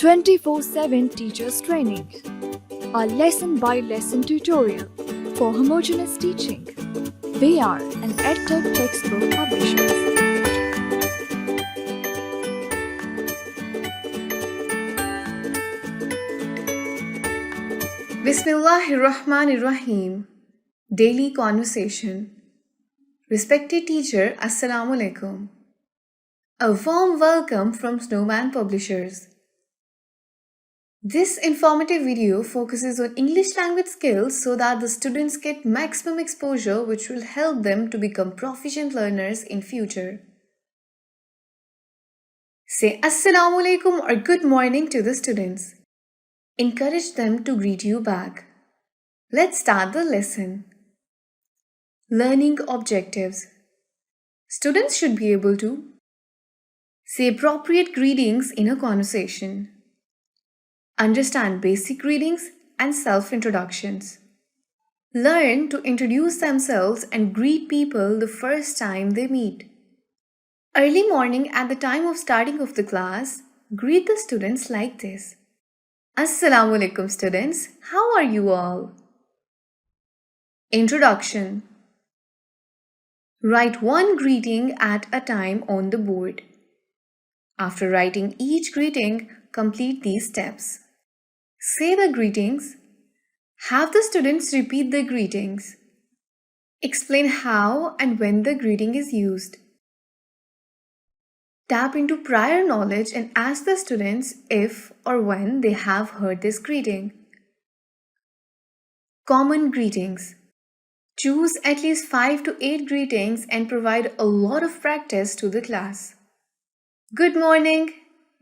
24/7 Teachers Training, a lesson-by-lesson tutorial for homogeneous teaching. We are an EdTech textbook publishers. Bismillahirrahmanirrahim. Daily Conversation. Respected teacher, Assalamu alaikum. A warm welcome from Snowman Publishers. This informative video focuses on English language skills so that the students get maximum exposure, which will help them to become proficient learners in future. Say Assalamu alaikum or good morning to the students. Encourage them to greet you back. Let's start the lesson. Learning objectives. Students should be able to say appropriate greetings in a conversation, understand basic greetings and self-introductions, learn to introduce themselves and greet people the first time they meet. Early morning at the time of starting of the class, greet the students like this. Assalamu alaikum students, how are you all? Introduction. Write one greeting at a time on the board. After writing each greeting, complete these steps. Say the greetings. Have the students repeat the greetings. Explain how and when the greeting is used. Tap into prior knowledge and ask the students if or when they have heard this greeting. Common greetings. Choose at least 5 to 8 greetings and provide a lot of practice to the class. Good morning,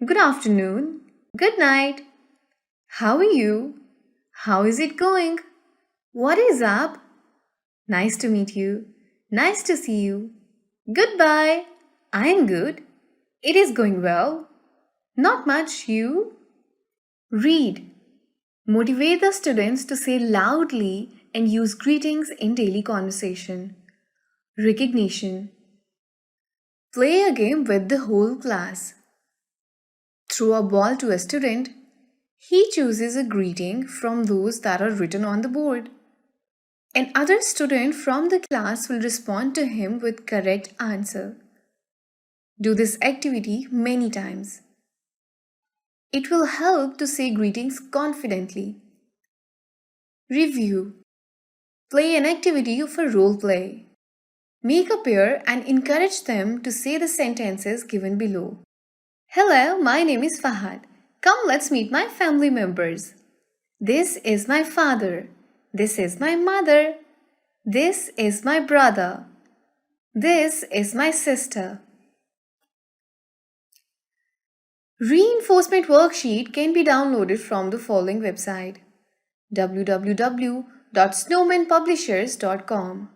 good afternoon, good night. How are you? How is it going? What is up? Nice to meet you. Nice to see you. Goodbye. I am good. It is going well. Not much, you? Read. Motivate the students to say loudly and use greetings in daily conversation. Recognition. Play a game with the whole class. Throw a ball to a student. He chooses a greeting from those that are written on the board. Another student from the class will respond to him with correct answer. Do this activity many times. It will help to say greetings confidently. Review. Play an activity of a role play. Make a pair and encourage them to say the sentences given below. Hello, my name is Fahad. Come, let's meet my family members. This is my father. This is my mother. This is my brother. This is my sister. Reinforcement worksheet can be downloaded from the following website: www.snowmanpublishers.com.